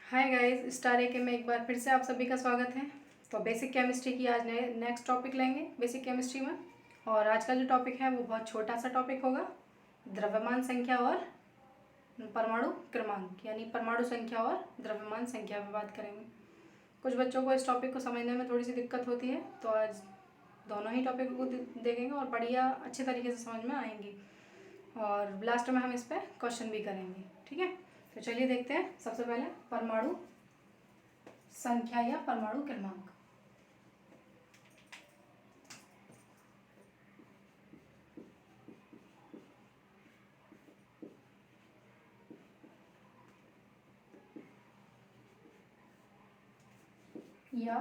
Hi guys, star एके में एक बार फिर से आप सभी का स्वागत है। तो बेसिक केमिस्ट्री की आज नेक्स्ट टॉपिक लेंगे बेसिक केमिस्ट्री में। और आज का जो टॉपिक है वो बहुत छोटा सा टॉपिक होगा, द्रव्यमान संख्या और परमाणु क्रमांक, यानी परमाणु संख्या और द्रव्यमान संख्या पर बात करेंगे। कुछ बच्चों को इस टॉपिक को समझने में थोड़ी सी दिक्कत होती है, तो आज दोनों ही टॉपिक को देखेंगे और बढ़िया अच्छे तरीके से समझ में आएंगी। और लास्ट में हम इस पर क्वेश्चन भी करेंगे, ठीक है। तो चलिए देखते हैं। सबसे पहले परमाणु संख्या या परमाणु क्रमांक। या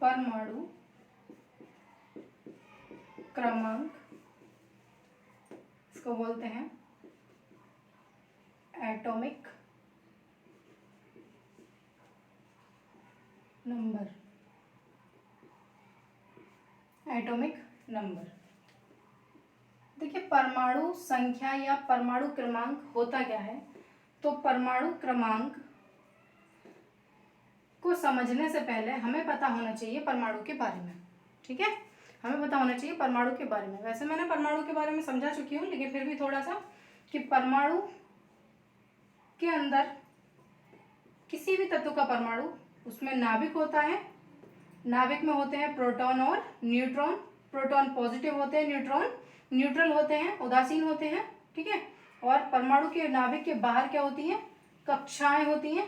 परमाणु क्रमांक, इसको बोलते हैं एटॉमिक नंबर। एटॉमिक नंबर, देखिए परमाणु संख्या या परमाणु क्रमांक होता क्या है। तो परमाणु क्रमांक को समझने से पहले हमें पता होना चाहिए परमाणु के बारे में, ठीक है। हमें पता होना चाहिए परमाणु के बारे में। वैसे मैंने परमाणु के बारे में समझा चुकी हूँ, लेकिन फिर भी थोड़ा सा कि परमाणु के अंदर किसी भी तत्व का परमाणु, उसमें नाभिक होता है। नाभिक में होते हैं प्रोटॉन और न्यूट्रॉन। प्रोटॉन पॉजिटिव होते हैं, न्यूट्रॉन न्यूट्रल होते हैं, उदासीन होते हैं, ठीक है। और परमाणु के नाभिक के बाहर क्या होती हैं, कक्षाएं होती हैं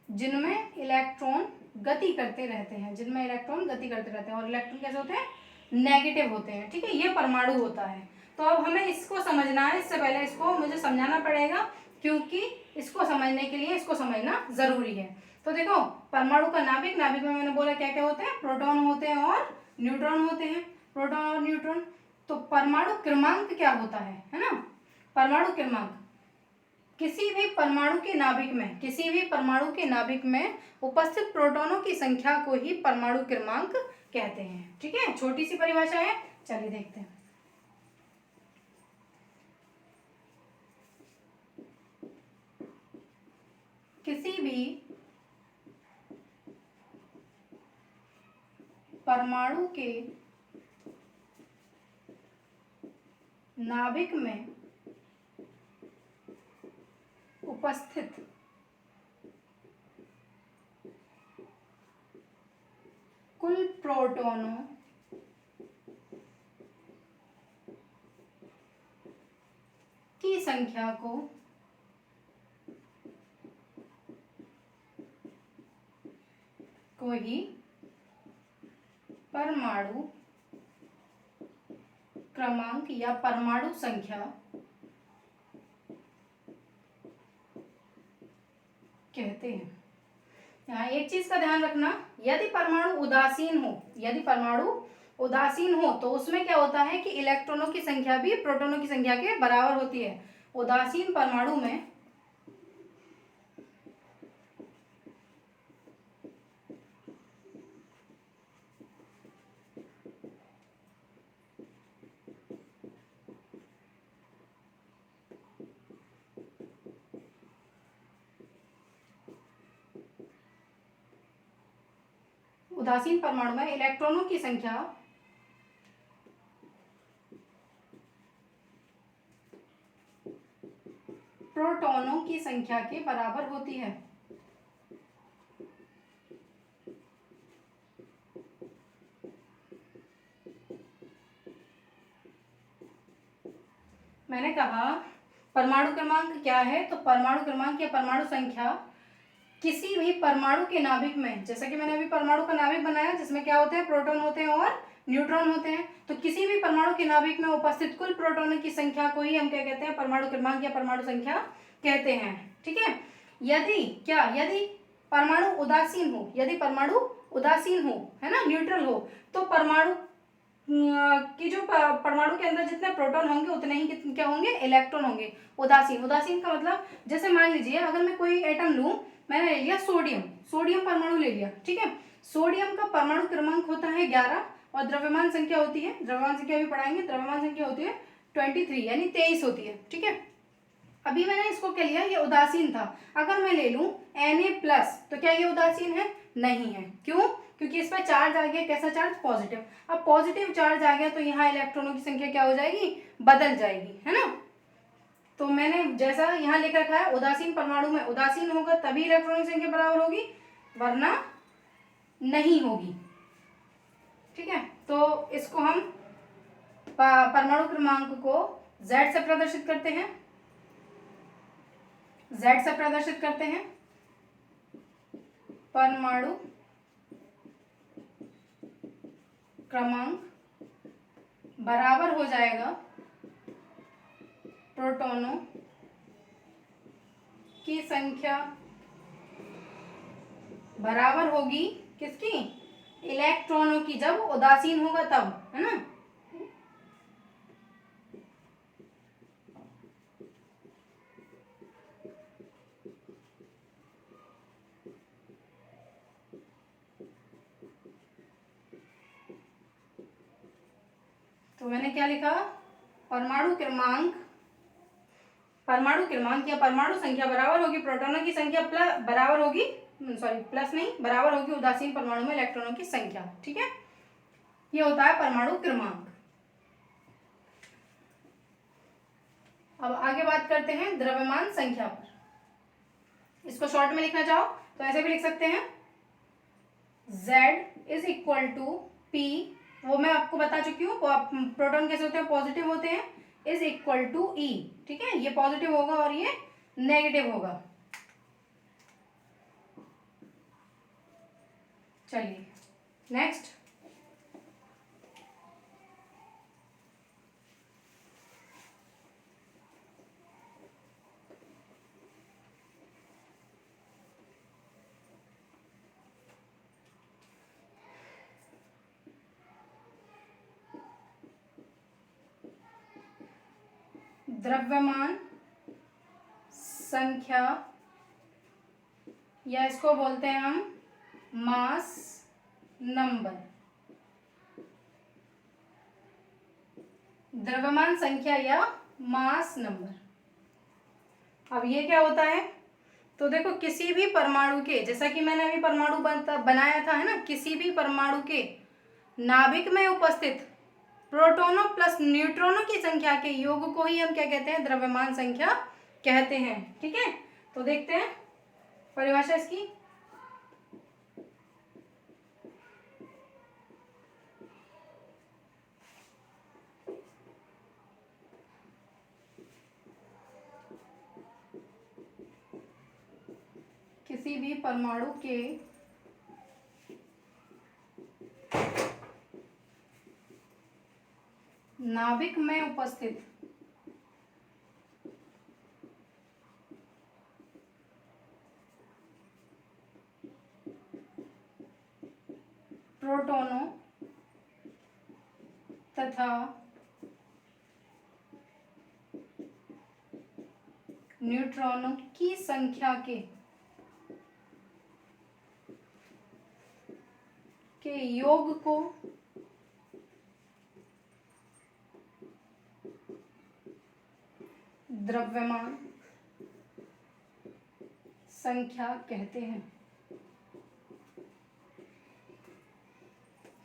जिनमें इलेक्ट्रॉन गति करते रहते हैं, और इलेक्ट्रॉन कैसे होते हैं, नेगेटिव होते हैं, ठीक है। ये परमाणु होता है। तो अब हमें इसको समझना है। इससे पहले इसको मुझे समझाना पड़ेगा, क्योंकि इसको समझने के लिए इसको समझना जरूरी है। तो देखो, परमाणु का नाभिक में मैंने बोला क्या क्या होते हैं, प्रोटॉन होते हैं और न्यूट्रॉन होते हैं, प्रोटॉन और न्यूट्रॉन। तो परमाणु क्रमांक क्या होता है ना। परमाणु क्रमांक किसी भी परमाणु के नाभिक में उपस्थित प्रोटॉनों की संख्या को ही परमाणु क्रमांक कहते हैं, ठीक है। छोटी सी परिभाषा है, चलिए देखते हैं। किसी भी परमाणु के नाभिक में उपस्थित कुल प्रोटॉनों की संख्या को ही परमाणु क्रमांक या परमाणु संख्या कहते हैं। यहाँ एक चीज का ध्यान रखना, यदि परमाणु उदासीन हो तो उसमें क्या होता है कि इलेक्ट्रॉनों की संख्या भी प्रोटॉनों की संख्या के बराबर होती है। उदासीन परमाणु में इलेक्ट्रॉनों की संख्या प्रोटॉनों की संख्या के बराबर होती है। मैंने कहा परमाणु क्रमांक क्या है, तो परमाणु क्रमांक या परमाणु संख्या किसी भी परमाणु के नाभिक में, जैसा कि मैंने अभी परमाणु का नाभिक बनाया जिसमें क्या होते हैं, प्रोटॉन होते हैं और न्यूट्रॉन होते हैं। तो किसी भी परमाणु के नाभिक में उपस्थित कुल प्रोटॉनों की संख्या को ही हम क्या कहते हैं, परमाणु क्रमांक या परमाणु संख्या कहते हैं, ठीक है। यदि परमाणु उदासीन हो, है ना, न्यूट्रल हो, तो परमाणु कि जो परमाणु के अंदर जितने प्रोटॉन होंगे उतने ही क्या होंगे, इलेक्ट्रॉन होंगे। उदासीन का मतलब, जैसे मान लीजिए अगर मैं कोई एटम लूं, मैंने ले लिया सोडियम परमाणु ले लिया, ठीक है। सोडियम का परमाणु क्रमांक होता है 11 और द्रव्यमान संख्या होती है, द्रव्यमान संख्या भी पढ़ाएंगे, द्रव्यमान संख्या होती है 23, यानी 23 होती है, ठीक है। अभी मैंने इसको क्या लिया, ये उदासीन था। अगर मैं ले लूँ Na+ तो क्या ये उदासीन है? नहीं है। क्यों? क्योंकि इस पर चार्ज आ गया, कैसा चार्ज? पॉजिटिव। अब पॉजिटिव चार्ज आ गया तो यहाँ इलेक्ट्रॉनों की संख्या क्या हो जाएगी? बदल जाएगी, है ना। तो मैंने जैसा यहाँ लिख रखा है, उदासीन परमाणु में उदासीन होगा तभी इलेक्ट्रॉनों की संख्या बराबर होगी, वरना नहीं होगी। ठीक है, तो इसको हम परमाणु क्रमांक को Z से प्रदर्शित करते हैं, Z से प्रदर्शित करते हैं। परमाणु क्रमांक बराबर हो जाएगा प्रोटॉनों की संख्या बराबर होगी किसकी? इलेक्ट्रॉनों की, जब उदासीन होगा तब, है ना। तो मैंने क्या लिखा? परमाणु क्रमांक या परमाणु संख्या बराबर होगी प्रोटॉनों की संख्या बराबर होगी, सॉरी प्लस नहीं, बराबर होगी उदासीन परमाणु में इलेक्ट्रॉनों की संख्या। ठीक है, ये होता है परमाणु क्रमांक। अब आगे बात करते हैं द्रव्यमान संख्या पर। इसको शॉर्ट में लिखना चाहो तो ऐसे भी लिख सकते हैं, Z = P, वो मैं आपको बता चुकी हूँ, प्रोटॉन कैसे होते हैं? पॉजिटिव होते हैं, = E। ठीक है, ये पॉजिटिव होगा और ये नेगेटिव होगा। चलिए नेक्स्ट, द्रव्यमान संख्या, या इसको बोलते हैं हम मास नंबर। द्रव्यमान संख्या या मास नंबर। अब ये क्या होता है? तो देखो, किसी भी परमाणु के, जैसा कि मैंने अभी परमाणु बनाया था, है ना, किसी भी परमाणु के नाभिक में उपस्थित प्रोटॉनों प्लस न्यूट्रॉनों की संख्या के योग को ही हम क्या कहते हैं? द्रव्यमान संख्या कहते हैं। ठीक है, तो देखते हैं परिभाषा इसकी। किसी भी परमाणु के नाभिक में उपस्थित प्रोटॉनों तथा न्यूट्रॉनों की संख्या के योग को द्रव्यमान संख्या कहते हैं।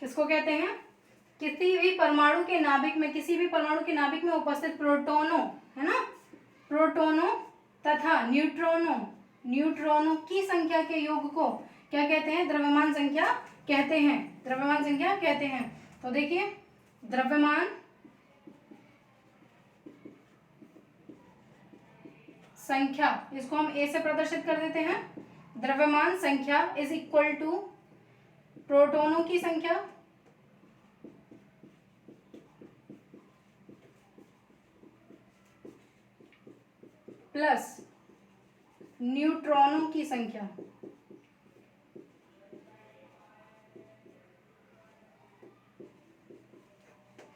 किसको कहते हैं? किसी भी परमाणु के नाभिक में, किसी भी परमाणु के नाभिक में उपस्थित प्रोटॉनों, है ना, प्रोटॉनों तथा न्यूट्रॉनों की संख्या के योग को क्या कहते हैं? द्रव्यमान संख्या कहते हैं। द्रव्यमान संख्या कहते हैं। तो देखिए, द्रव्यमान संख्या, इसको हम A से प्रदर्शित कर देते हैं। द्रव्यमान संख्या = प्रोटॉनों की संख्या प्लस न्यूट्रॉनों की संख्या।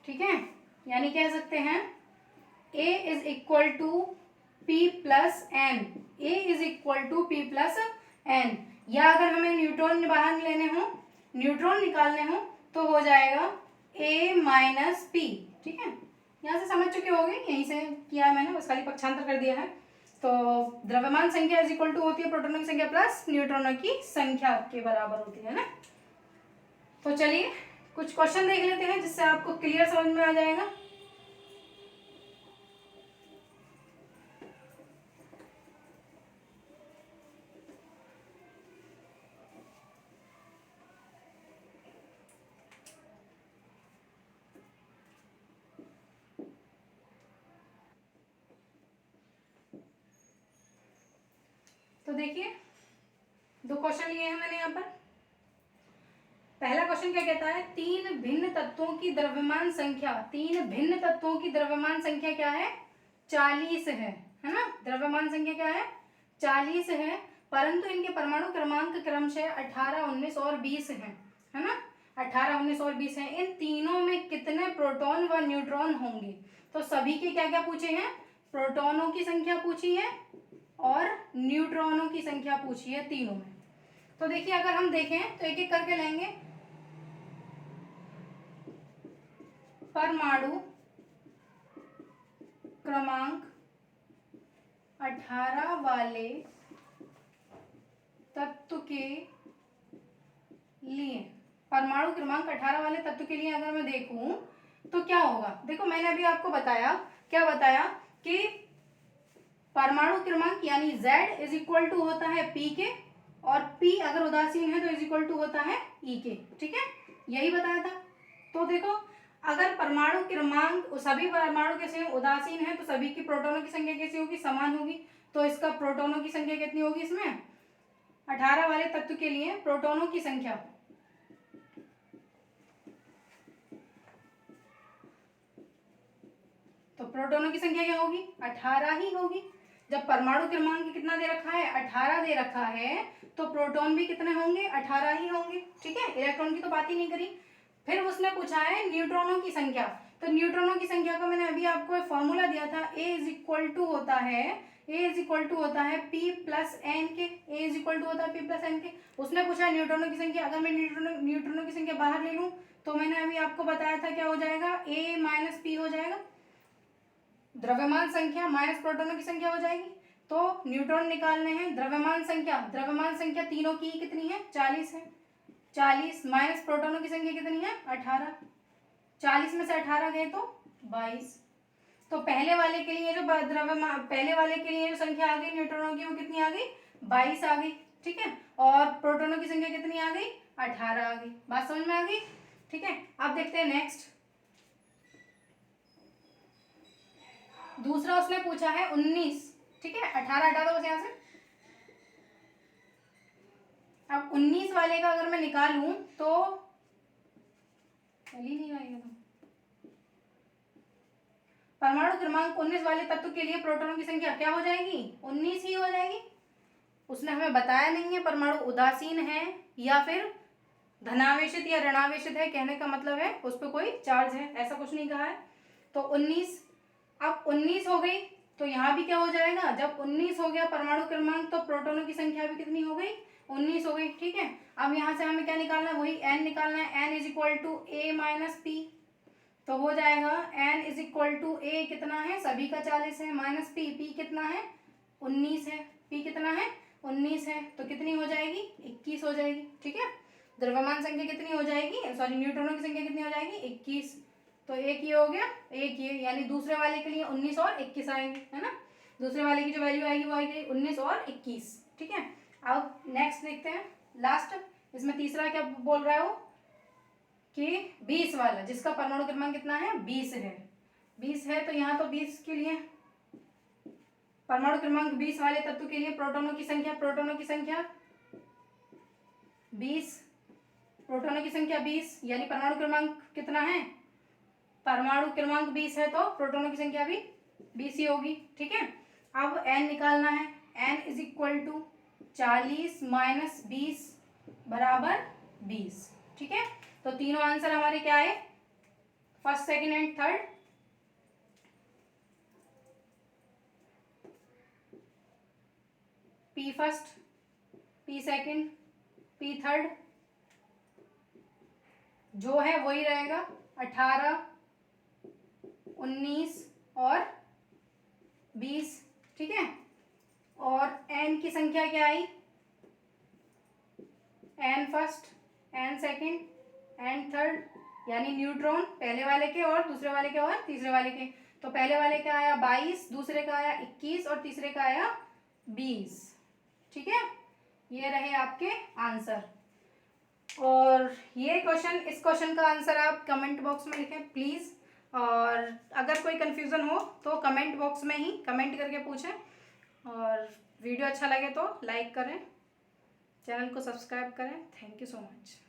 ठीक है, यानी कह सकते हैं A = P + N, A = P + N, या अगर हमें न्यूट्रॉन बाहर लेने हो, न्यूट्रॉन निकालने हो, तो हो जाएगा A - P। ठीक है, यहाँ से समझ चुके होंगे, यहीं से किया है मैंने, बस खाली पक्षांतर कर दिया है। तो द्रव्यमान संख्या इज इक्वल टू होती है प्रोटॉनों की संख्या प्लस न्यूट्रॉनों की संख्या के बराबर होती है ना। तो चलिए कुछ क्वेश्चन देख लेते हैं जिससे आपको क्लियर समझ में आ जाएगा। तो देखिए दो क्वेश्चन लिए हैं मैंने यहाँ पर। पहला क्वेश्चन क्या कहता है, तीन भिन्न तत्वों की द्रव्यमान संख्या, तीन भिन्न तत्वों की द्रव्यमान संख्या क्या है, 40 है ना। द्रव्यमान संख्या क्या है, 40 है, परंतु इनके परमाणु क्रमांक क्रमशः 18, 19 और 20 है ना। 18, 19 और 20 है। इन तीनों में कितने प्रोटॉन व न्यूट्रॉन होंगे। तो सभी के क्या क्या पूछे हैं, प्रोटॉनों की संख्या पूछी है और न्यूट्रॉनों की संख्या पूछी है तीनों में। तो देखिए अगर हम देखें तो एक एक करके लेंगे। परमाणु क्रमांक 18 वाले तत्व के लिए, परमाणु क्रमांक 18 वाले तत्व के लिए अगर मैं देखूं तो क्या होगा। देखो मैंने अभी आपको बताया, क्या बताया कि परमाणु क्रमांक यानी Z इज इक्वल टू होता है P के, और P अगर उदासीन है तो इज इक्वल टू होता है E के। ठीक है, यही बताया था। तो देखो अगर परमाणु क्रमांक सभी परमाणु कैसे उदासीन है तो सभी की प्रोटॉनों की संख्या कैसी होगी, समान होगी। तो इसका प्रोटॉनों की संख्या कितनी होगी, इसमें 18 वाले तत्व के लिए प्रोटॉनों की संख्या, तो प्रोटॉनों की संख्या क्या होगी, 18 ही होगी। जब परमाणु क्रमांक कितना दे रखा है, 18 दे रखा है, तो प्रोटॉन भी कितने होंगे, 18 ही होंगे। ठीक है, इलेक्ट्रॉन की तो बात ही नहीं करी। फिर उसने पूछा है न्यूट्रॉनों की संख्या। तो न्यूट्रॉनों की संख्या का मैंने अभी आपको एक फॉर्मूला दिया था, A इज इक्वल टू होता है P प्लस एन के। A इज इक्वल टू होता है P प्लस एन के। उसने पूछा है न्यूट्रॉनों की संख्या। अगर मैं न्यूट्रॉनों की संख्या बाहर ले लूँ तो मैंने अभी आपको बताया था क्या हो जाएगा, A माइनस P हो जाएगा। द्रव्यमान संख्या माइनस प्रोटॉनों की संख्या हो जाएगी। तो न्यूट्रॉन निकालने हैं, द्रव्यमान संख्या तीनों की कितनी है, 40 है। 40 माइनस प्रोटॉनों की संख्या कितनी है, 18। 40 में से 18 गए तो 22। तो पहले वाले के लिए जो पहले वाले के लिए जो संख्या आ गई न्यूट्रॉनों की, वो कितनी आ गई, 22 आ गई। ठीक है, और प्रोटॉनों की संख्या कितनी आ गई, 18 आ गई। बात समझ में आ गई। ठीक है, अब देखते हैं नेक्स्ट। दूसरा उसने पूछा है 19। ठीक है, 18 हटा दो बस यहाँ से। अब 19 वाले का अगर मैं निकालूं तो चल ही नहीं आएगा। परमाणु क्रमांक 19 वाले तत्व के लिए प्रोटॉनों की संख्या क्या हो जाएगी, 19 ही हो जाएगी। उसने हमें बताया नहीं है परमाणु उदासीन है या फिर धनावेशित या ऋणावेशित है। कहने का मतलब है उस पर कोई चार्ज है, ऐसा कुछ नहीं कहा है। तो 19, अब 19 हो गई तो यहाँ भी क्या हो जाएगा, जब 19 हो गया परमाणु क्रमांक तो प्रोटॉनों की संख्या भी कितनी हो गई, 19 हो गई। ठीक है, अब यहाँ से हमें क्या निकालना है, वही n निकालना है। n is equal to A minus P। तो हो जाएगा n is equal to A कितना है, सभी का 40 है, माइनस P, P कितना है, 19 है। P कितना है, 19 है। तो कितनी हो जाएगी, 21 हो जाएगी। ठीक है, द्रव्यमान संख्या कितनी हो जाएगी, सॉरी न्यूट्रॉनों की संख्या कितनी हो जाएगी, 21। तो एक ये हो गया, एक ये, यानी दूसरे वाले के लिए 19 और 21 आएंगे, है ना। दूसरे वाले की जो वैल्यू आएगी वो आएगी 19 और 21। ठीक है, अब नेक्स्ट देखते हैं लास्ट। इसमें तीसरा क्या बोल रहा है वो, कि 20 वाला जिसका परमाणु क्रमांक कितना है, 20 है। 20 है तो यहाँ तो 20 के लिए परमाणु क्रमांक 20 वाले तत्व के लिए प्रोटॉनों की संख्या 20, प्रोटॉनों की संख्या 20, यानी परमाणु क्रमांक कितना है, परमाणु क्रमांक 20 है तो प्रोटॉनों की संख्या भी 20 ही होगी। ठीक है, अब n निकालना है। n is equal to 40 minus 20 बराबर 20। ठीक है, तो तीनों आंसर हमारे क्या है, first, second and third. P first, P second, P third, जो है वही रहेगा 18, 19 और 20। ठीक है, और n की संख्या क्या आई, n first, n second, n third, यानी न्यूट्रॉन पहले वाले के और दूसरे वाले के और तीसरे वाले के। तो पहले वाले का आया 22, दूसरे का आया 21 और तीसरे का आया 20। ठीक है, ये रहे आपके आंसर। और ये क्वेश्चन, इस क्वेश्चन का आंसर आप कमेंट बॉक्स में लिखें प्लीज़। और अगर कोई कंफ्यूजन हो तो कमेंट बॉक्स में ही कमेंट करके पूछें। और वीडियो अच्छा लगे तो लाइक करें, चैनल को सब्सक्राइब करें। Thank you so much.